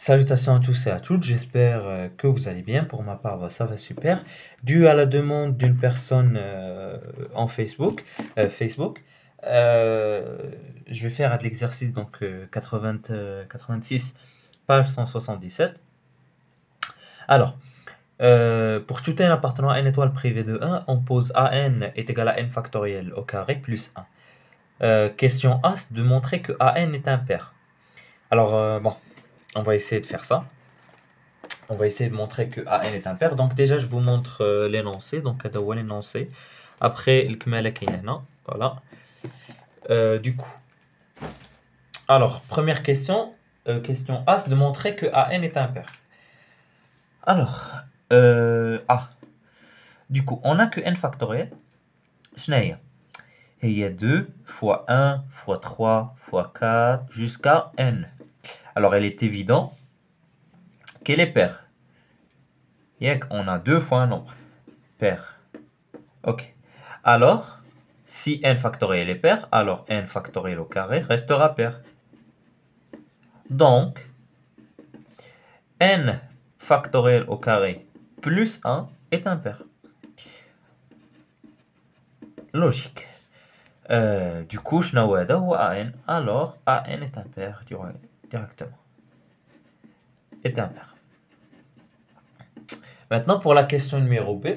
Salutations à tous et à toutes, j'espère que vous allez bien. Pour ma part, ça va super. Dû à la demande d'une personne en Facebook, euh, je vais faire de l'exercice donc 86, page 177. Alors, pour tout n appartenant à n étoile privée de 1, on pose an est égal à n factoriel au carré plus 1. Question A, c'est de montrer que an est impair. Alors, bon, on va essayer de faire ça. On va essayer de montrer que an est impair. Donc déjà, je vous montre l'énoncé. Donc, l'énoncé. Après, le kmala kaynana. Voilà. Du coup. Alors, première question. Question A, c'est de montrer que an est impair. Alors, A. Du coup, on n'a que n factoriel. Shnaïa. Et il y a 2 fois 1 fois 3 fois 4 jusqu'à n. Alors, il est évident qu'elle est paire. On a 2 fois un nombre. Paire. Ok. Alors, si n factoriel est pair, alors n factoriel au carré restera pair. Donc, n factoriel au carré plus 1 est impair. Logique. Du coup, je n'ai ou an, alors an est impair directement. Est impair. Maintenant, pour la question numéro B,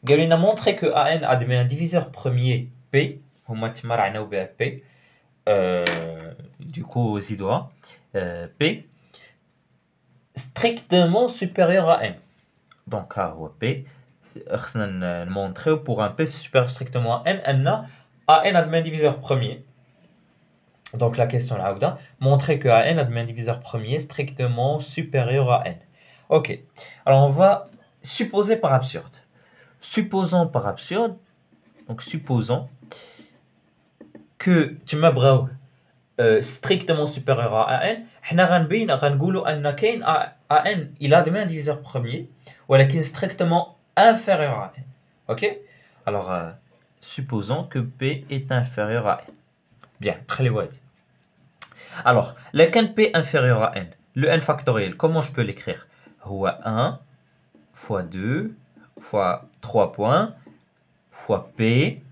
Galina a montré que an admet un diviseur premier P, P, du coup, Zidoa, P, strictement supérieur à n. Donc, P, on montrer pour un P supérieur strictement à n, an admet un diviseur premier. Donc, la question là, montrer que an admet un diviseur premier strictement supérieur à n. Ok, alors on va supposer par absurde. Supposons par absurde, donc supposons que tu m'as strictement supérieur à n, an il admet un diviseur premier, ou strictement inférieur à n. Ok? Alors, supposons que P est inférieur à n. Bien, très bien. Alors, lequel P inférieur à n, le n factoriel, comment je peux l'écrire? 1 fois 2 fois 3 points fois P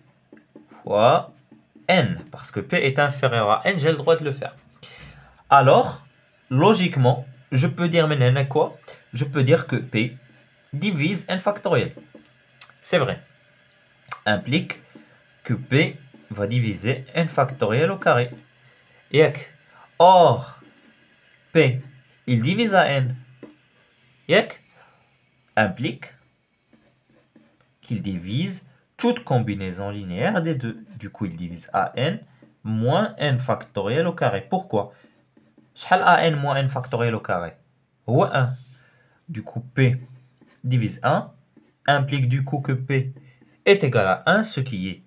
fois n. Parce que P est inférieur à n, j'ai le droit de le faire. Alors, logiquement, je peux dire maintenant quoi? Je peux dire que P divise n factoriel. C'est vrai. Implique que P va diviser n factoriel au carré. Or, P, il divise à n. Implique qu'il divise toute combinaison linéaire des deux. Du coup, il divise an moins n factoriel au carré. Pourquoi? an moins n factoriel au carré? 1. Du coup, P divise 1 implique du coup que P est égal à 1, ce qui est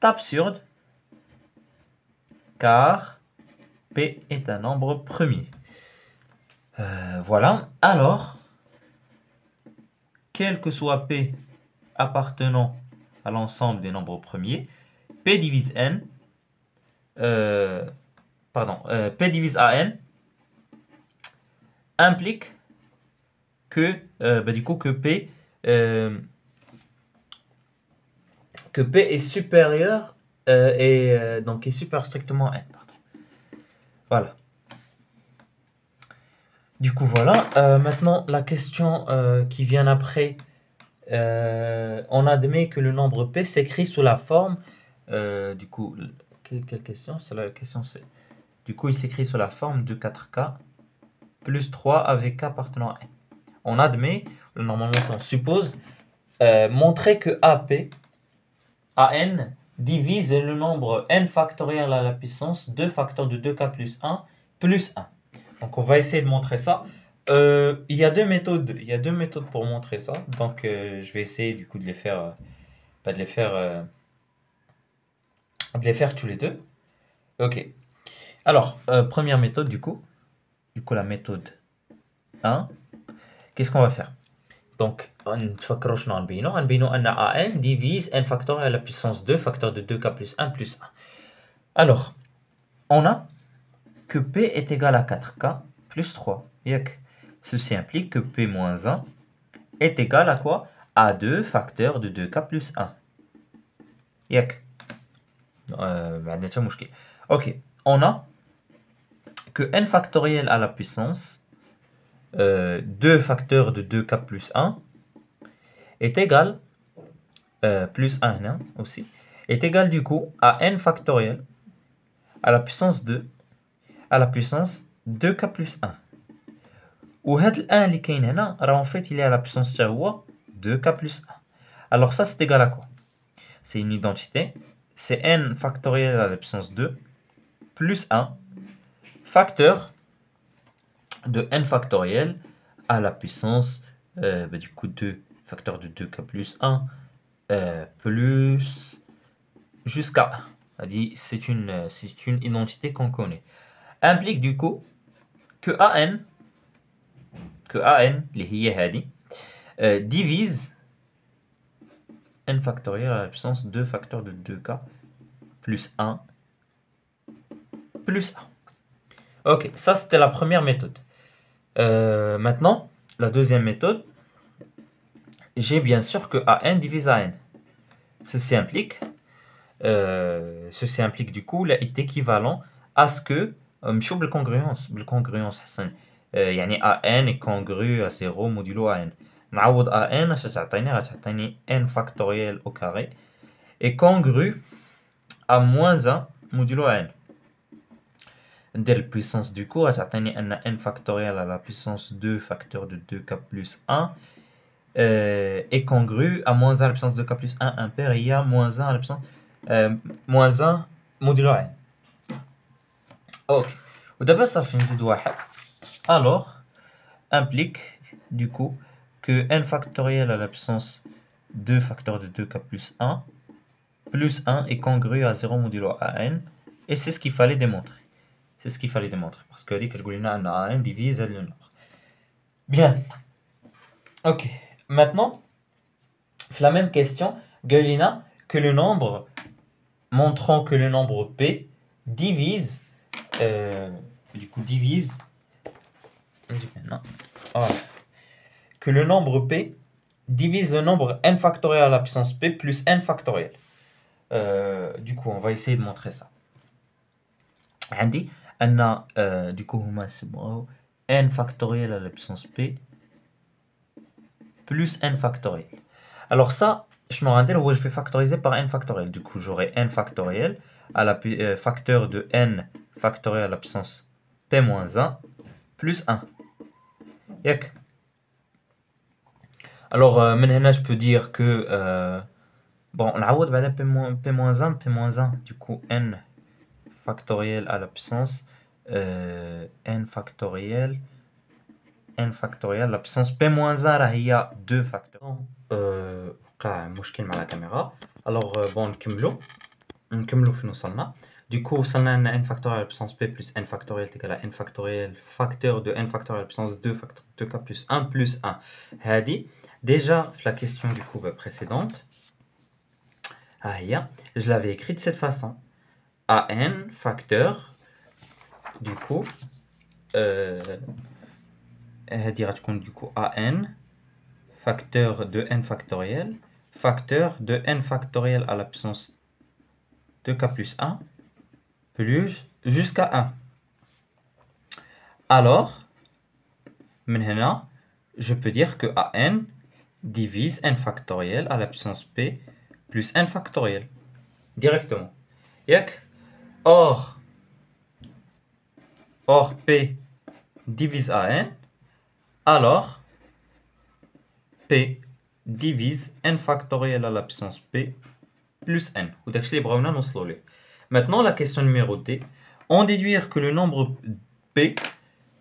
absurde, car P est un nombre premier. Voilà. Alors, quel que soit P appartenant à l'ensemble des nombres premiers, P divise n, P divise an implique que, du coup, que P est supérieur donc est supérieur strictement à n. Pardon. Voilà. Du coup, voilà. Maintenant, la question qui vient après. On admet que le nombre P s'écrit sous la forme. Du coup, quelle question? C'est la question C. Du coup, il s'écrit sous la forme de 4K plus 3 avec K appartenant à n. On admet, normalement, on suppose, montrer que AN divise le nombre n factoriel à la puissance 2 facteurs de 2K plus 1 plus 1. Donc, on va essayer de montrer ça. Il y a deux méthodes pour montrer ça. Donc, je vais essayer du coup de les faire, de les faire tous les deux. Ok. Alors, première méthode du coup la méthode 1. Qu'est-ce qu'on va faire? Donc, on divise n factoriel à la puissance 2 facteur de 2K plus 1 plus 1. Alors, on a que P est égal à 4K plus 3. Ceci implique que P moins 1 est égal à quoi? À 2 facteurs de 2k plus 1. Yak. Ok, on a que n factoriel à la puissance 2 facteurs de 2k plus 1 est égal, plus 1 hein, aussi, est égal du coup à n factoriel à la puissance 2 à la puissance 2k plus 1. Ou هاد 1 اللي كاين هنا راه en fait il est à la puissance تاع هو 2k plus 1. Alors ça c'est égal à quoi? C'est une identité, c'est n factoriel à la puissance 2 plus 1 facteur de n factoriel à la puissance du coup 2 facteur de 2k plus 1 plus jusqu'à 1. C'est une identité qu'on connaît. Implique du coup que an اللي هي هذه divise n factoriel à la puissance 2 facteur de 2k plus 1 plus 1. Ok, ça c'était la première méthode. Maintenant, la deuxième méthode, j'ai bien sûr que an divise an. Ceci implique du coup est équivalent à ce que نمشيو بالcongruence حسن يعني an est congru à 0 modulo an. نعوض an اش غتعطيني n factoriel au carré est congru à moins 1 modulo an. ندير puissance du coup غتعطيني ان n factoriel à la puissance 2 facteur de 2k plus 1 est congru à moins 1 à la puissance 2k plus 1 impair, il y a moins 1 à la puissance moins 1 modulo n. Ok, ودابا صافي نزيد واحد. Alors implique du coup que n factoriel à la puissance 2 facteur de 2k plus 1 est congru à 0 modulo an, et c'est ce qu'il fallait démontrer. C'est ce qu'il fallait démontrer parce que je dis que an divise le nombre. Bien. Ok. Maintenant, la même question, Galina, que le nombre, montrons que le nombre P divise, que le nombre P divise le nombre n factoriel à la puissance P plus n factoriel. Du coup, on va essayer de montrer ça. Du coup, n factoriel à la puissance P plus n factoriel. Alors ça, je vais factoriser par n factoriel. Du coup, j'aurai n factoriel à la facteur de n factoriel à la puissance p moins 1 plus 1. Yak. Alors, maintenant, je peux dire que bon, on a p moins 1, du coup n factoriel à la puissance n factoriel la puissance p moins 1 il y a 2 facteurs. وقع مشكل مع la caméra. Alors bon, نكملوا فين وصلنا. Du coup وصلنا ان n factoriel à la puissance p plus n factoriel est égal à n factoriel facteur de n factoriel à la puissance 2 facteur de 2k plus 1 plus 1. هذه déjà la question du coup précédente, je l'avais écrit de cette façon. an facteur du coup هذه غتكون du coup an facteur de n factoriel à la puissance 2k plus 1 plus jusqu'à 1. Alors maintenant je peux dire que an divise n factoriel à la puissance p plus n factoriel directement. Or p divise an, alors p divise n factoriel à la puissance p plus n. Maintenant, la question numéro D, on déduire que le nombre p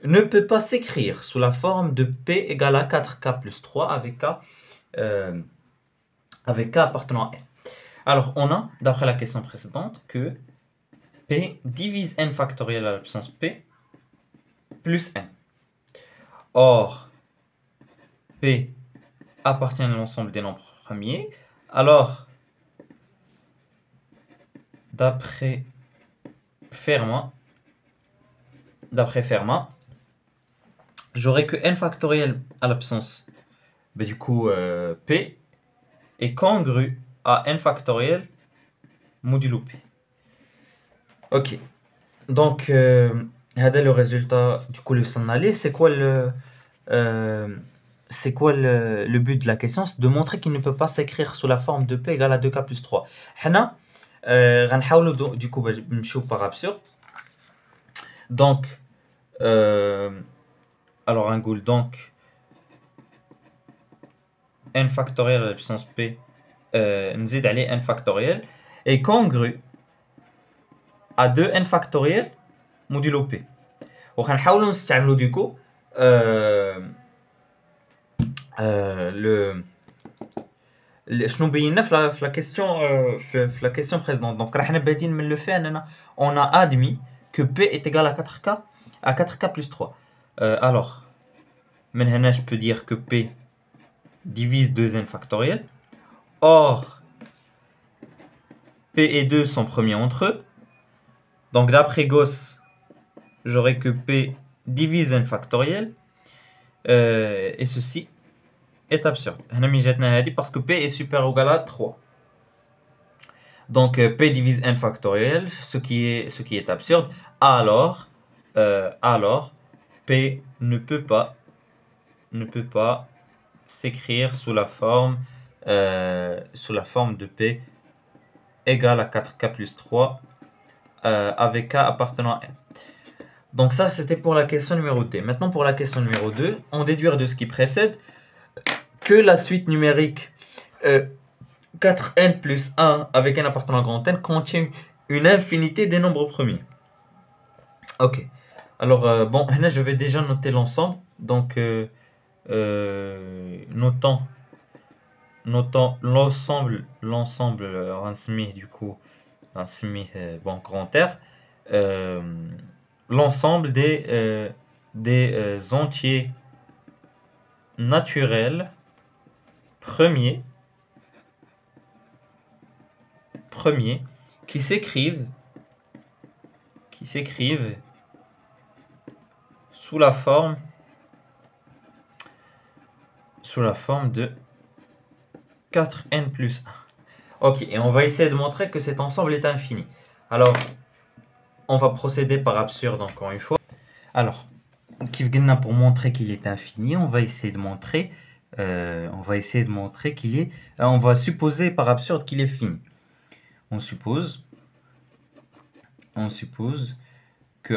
ne peut pas s'écrire sous la forme de p égale à 4k plus 3 avec k appartenant à n. Alors, on a, d'après la question précédente, que p divise n factoriel à la puissance p plus n. Or, p appartient à l'ensemble des nombres premiers. Alors, d'après Fermat, j'aurai que n factoriel à la puissance, ben, du coup, p est congru à n factoriel modulo p. Ok, donc, هذا le résultat, du coup, le sonalé, c'est quoi le but de la question? C'est de montrer qu'il ne peut pas s'écrire sous la forme de p égale à 2k plus 3. حنا غنحاولوا du coup نمشيو par absurde. Donc, alors un goal, donc n factoriel à la puissance p نزيد عليه n factoriel est congru à 2n factoriel modulo p. وغنحاولوا نستعملوا du coup شنو بينا في la question في la question précédente. Donc راح بادين من le fait اننا on a admis que p est égal à 4k plus 3. Alors من هنا je peux dire que p divise 2n factoriel. Or p et 2 sont premiers entre eux. Donc d'après Gauss, j'aurai que p divise n factoriel. Et ceci est absurde. Parce que p est supérieur ou égal à 3. Donc p divise n factoriel, ce qui est absurde. Alors p ne peut pas s'écrire sous la forme de p égale à 4k plus 3 avec k appartenant à n. Donc ça, c'était pour la question numéro D. Maintenant, pour la question numéro 2, on déduit de ce qui précède que la suite numérique 4n plus 1 avec n appartenant à grand N contient une infinité des nombres premiers. Ok. Alors, bon, là, je vais déjà noter l'ensemble. Donc, notons l'ensemble, du coup, bon, grand R. L'ensemble des entiers naturels premiers qui s'écrivent sous la forme de 4n plus 1. Ok, et on va essayer de montrer que cet ensemble est infini. Alors, on va procéder par absurde encore une fois. Alors, pour montrer qu'il est infini, on va essayer de montrer qu'il est... on va supposer par absurde qu'il est fini. On suppose que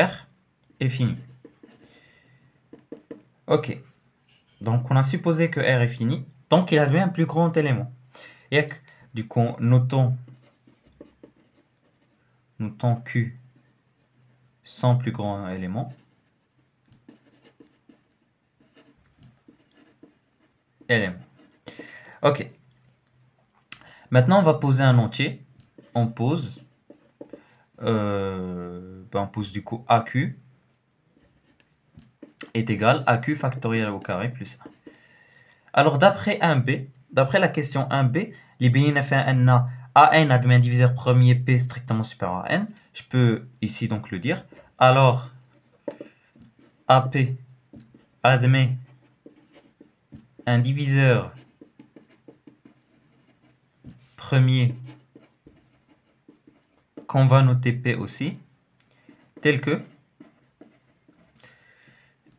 R est fini. Ok. Donc, on a supposé que R est fini, tant qu'il admet un plus grand élément. Et du coup, notons Q sans plus grand élément. Ok. Maintenant, on va poser un entier. On pose du coup AQ est égal à Q factoriel au carré plus 1. Alors, d'après la question 1b, les fait un AN admet un diviseur premier P strictement supérieur à N. Je peux ici donc le dire. Alors, AP admet un diviseur premier qu'on va noter P aussi, tel que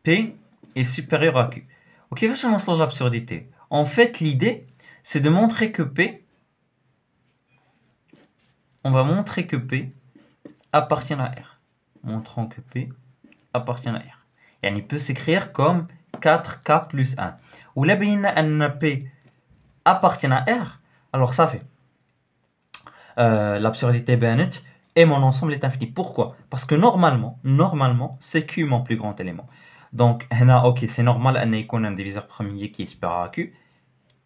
P est supérieur à Q. Ok, vachement sur l'absurdité. En fait, l'idée, c'est de montrer que P, on va montrer que P appartient à R. Montrons que P appartient à R. Et il peut s'écrire comme 4K plus 1. Ou là, un P appartient à R, alors ça fait l'absurdité bénite et mon ensemble est infini. Pourquoi? Parce que normalement, c'est Q mon plus grand élément. Donc, ok, c'est normal qu'on ait un diviseur premier qui est supérieur à Q,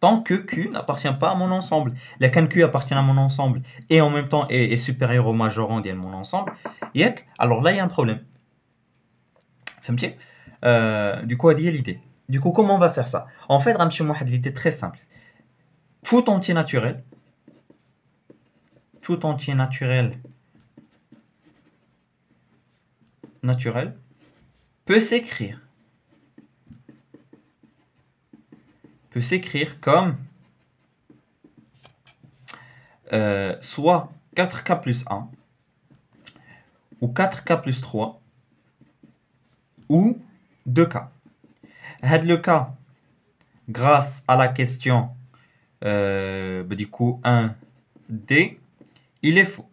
tant que Q n'appartient pas à mon ensemble. La can Q appartient à mon ensemble et en même temps est supérieur au majorand de mon ensemble. Alors là, il y a un problème. Du coup, il y a l'idée. Du coup, comment on va faire ça? En fait, l'idée très simple. Tout entier naturel peut s'écrire comme soit 4K plus 1, ou 4K plus 3, ou 2K. Le cas, grâce à la question du coup 1D, il est faux.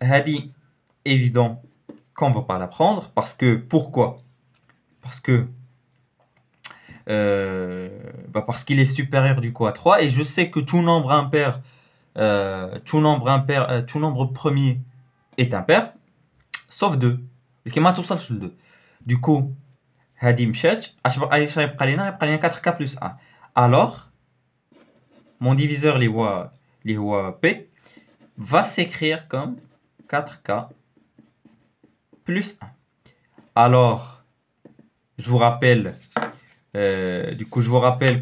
Hadi, évident qu'on ne va pas l'apprendre, parce que, pourquoi? Parce que parce qu'il est supérieur du coup à 3, et je sais que tout nombre impair, tout nombre premier est impair, sauf 2. Du coup, Hadi Mchet, 4K plus 1. Alors, mon diviseur, les voix P, va s'écrire comme 4K plus 1. Alors, je vous rappelle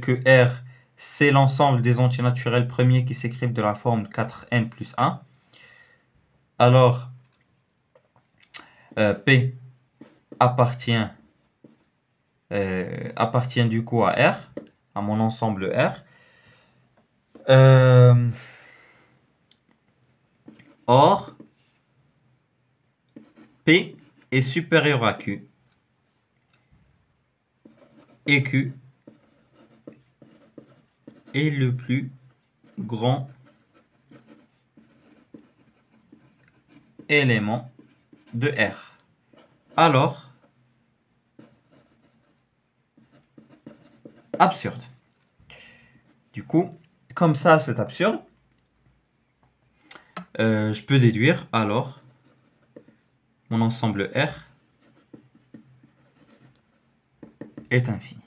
que R, c'est l'ensemble des entiers naturels premiers qui s'écrivent de la forme 4n plus 1. Alors, P appartient du coup à R, à mon ensemble R. Or, P est supérieur à Q. Et Q est le plus grand élément de R. Alors, absurde. Du coup, comme ça, c'est absurde. Je peux déduire, alors, mon ensemble R est infini.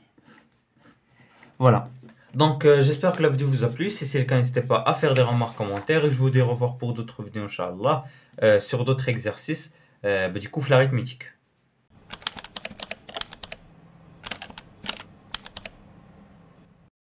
Voilà. Donc, j'espère que la vidéo vous a plu. Si c'est le cas, n'hésitez pas à faire des remarques, commentaires. Et je vous dis au revoir pour d'autres vidéos, Inch'Allah, sur d'autres exercices. Du coup, l'arithmétique.